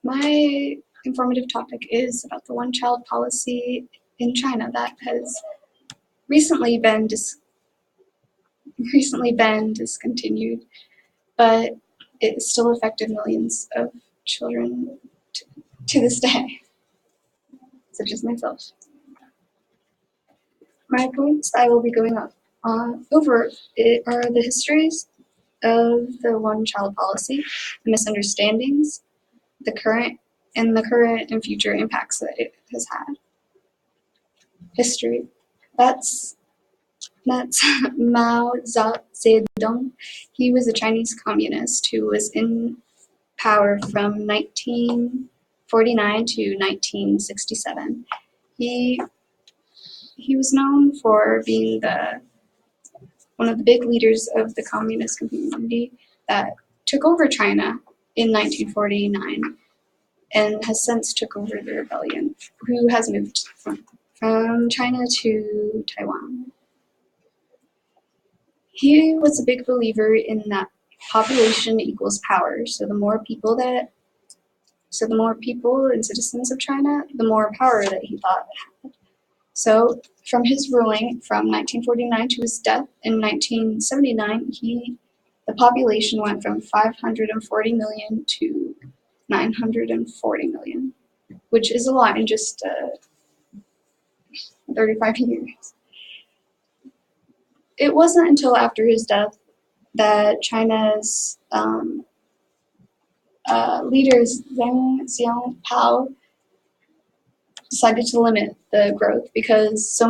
My informative topic is about the one-child policy in China that has recently been discontinued, but it still affected millions of children to this day, such as myself. My points I will be going over it are the histories of the one-child policy, the misunderstandings, the current and future impacts that it has had. History. That's That's Mao Zedong. He was a Chinese communist who was in power from 1949 to 1967. He he was known for being the one of the big leaders of the communist community that took over China in 1949 and has since took over the rebellion, who has moved from China to Taiwan. He was a big believer in that population equals power. So the more people and citizens of China, the more power that he thought it had. So from his ruling from 1949 to his death in 1979, the population went from 540 million to 940 million, which is a lot in just 35 years. It wasn't until after his death that China's leaders Deng Xiaoping decided to limit the growth because there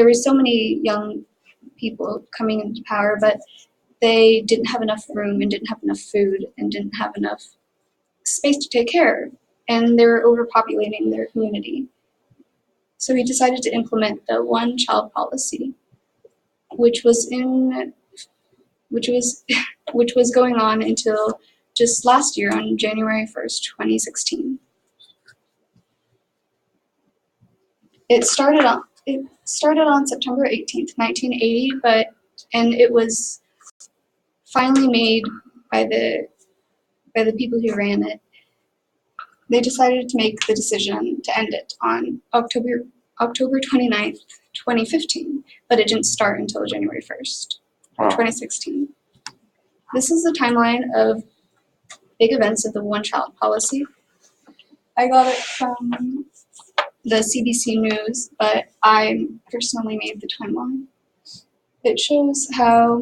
were so many young people coming into power, but they didn't have enough room and didn't have enough food and didn't have enough space to take care, and they were overpopulating their community. So he decided to implement the one-child policy, which was in which was which was going on until just last year on January 1st, 2016. It started on September 18th, 1980, and it was finally made by the people who ran it. They decided to make the decision to end it on October 29th, 2015, but it didn't start until January 1st, 2016. This is the timeline of big events of the one-child policy. I got it from the CBC News, but I personally made the timeline. It shows how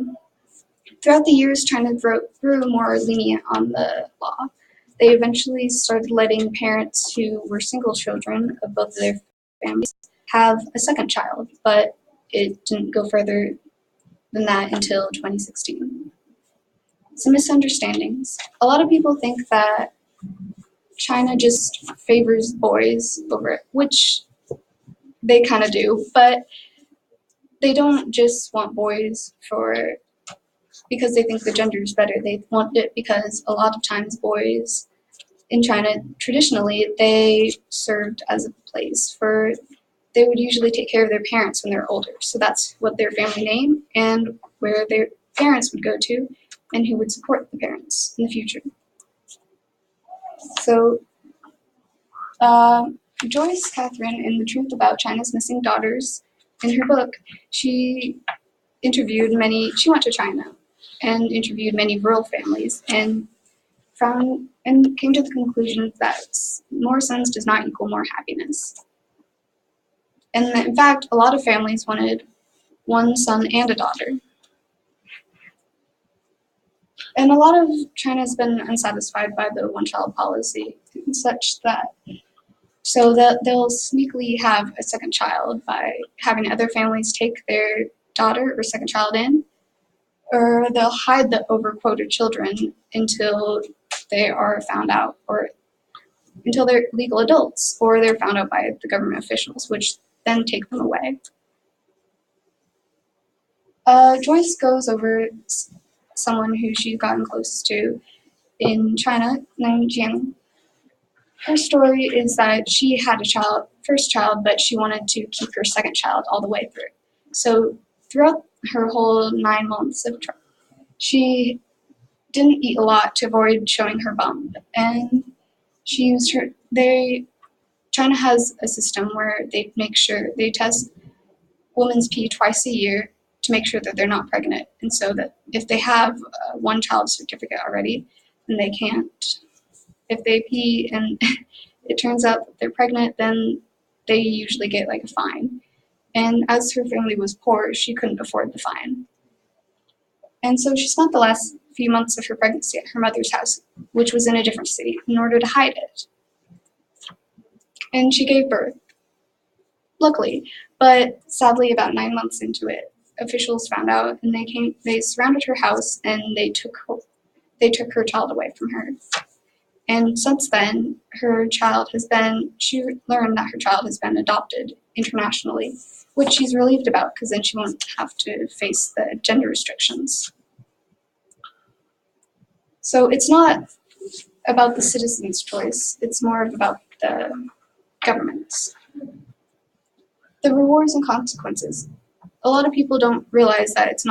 throughout the years China grew more lenient on the law. They eventually started letting parents who were single children of both of their families have a second child, but it didn't go further than that until 2016. Some misunderstandings. A lot of people think that China just favors boys over it, which they kind of do, but they don't just want boys because they think the gender is better. They want it because a lot of times boys in China, traditionally, they served as a place they would usually take care of their parents when they're older. So that's what their family name and where their parents would go to and who would support the parents in the future. So Joyce Catherine, in The Truth About China's Missing Daughters, in her book, she went to China and interviewed many rural families and came to the conclusion that more sons does not equal more happiness. And in fact, a lot of families wanted one son and a daughter. And a lot of China has been unsatisfied by the one-child policy, such that they'll sneakily have a second child by having other families take their daughter or second child in, or they'll hide the overquoted children until they are found out, or until they're legal adults, or they're found out by the government officials, which then take them away. Joyce goes over someone who she's gotten close to in China named Jiang. Her story is that she had first child, but she wanted to keep her second child all the way through. So throughout her whole 9 months of trial, she didn't eat a lot to avoid showing her bump, and she used her. China has a system where they make sure they test women's pee twice a year to make sure that they're not pregnant, and so that if they have one child certificate already, then they can't. If they pee and it turns out that they're pregnant, then they usually get like a fine. And as her family was poor, she couldn't afford the fine. And so she spent the last few months of her pregnancy at her mother's house, which was in a different city, in order to hide it. And she gave birth, luckily. But sadly, about 9 months into it, officials found out, and they surrounded her house, and they took her child away from her. And since then, she learned that her child has been adopted internationally, which she's relieved about because then she won't have to face the gender restrictions. So it's not about the citizen's choice, it's more about the government's. The rewards and consequences. A lot of people don't realize that it's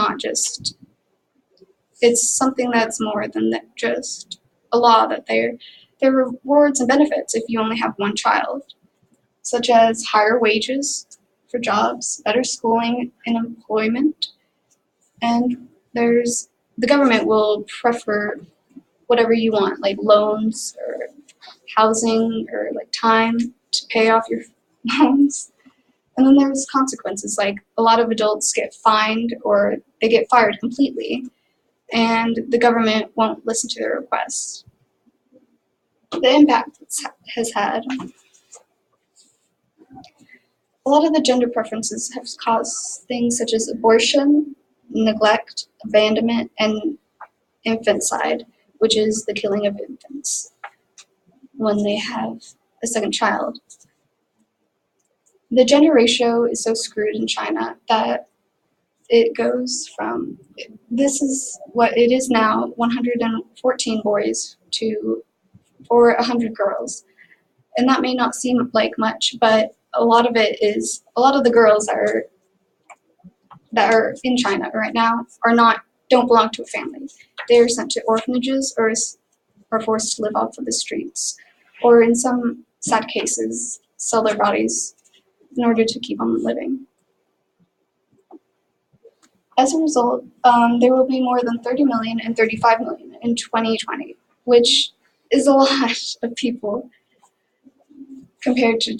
something that's more than just a law, that there are rewards and benefits if you only have one child, such as higher wages for jobs, better schooling and employment, and the government will prefer whatever you want, like loans or housing or like time to pay off your loans. And then there's consequences, like a lot of adults get fined or they get fired completely, and the government won't listen to their requests. The impact it has had. A lot of the gender preferences have caused things such as abortion, neglect, abandonment, and infanticide, which is the killing of infants when they have a second child. The gender ratio is so screwed in China that it goes from, this is what it is now, 114 boys for 100 girls. And that may not seem like much, but a lot of the girls that are in China right now don't belong to a family. They are sent to orphanages or are forced to live off of the streets, or in some sad cases, sell their bodies in order to keep on living. As a result, there will be more than 30 million and 35 million in 2020, which is a lot of people compared to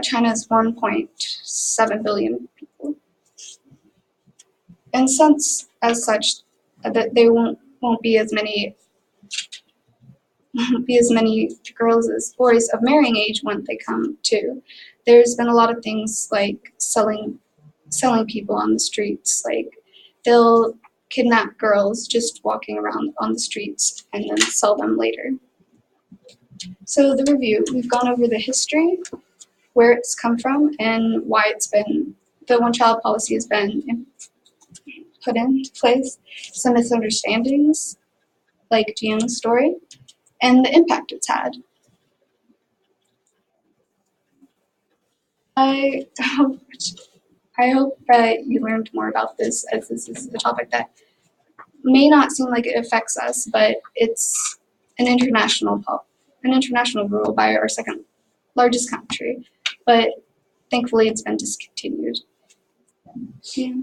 China's 1.7 billion people. And since, as such, that there won't be as many girls as boys of marrying age when they come to, there's been a lot of things like selling people on the streets. Like they'll kidnap girls just walking around on the streets and then sell them later. So the review, we've gone over the history, where it's come from, and why the one-child policy has been put into place, some misunderstandings, like Jian's story, and the impact it's had. I hope that you learned more about this, as this is a topic that may not seem like it affects us, but it's an international rule by our second largest country. But thankfully, it's been discontinued. Yeah.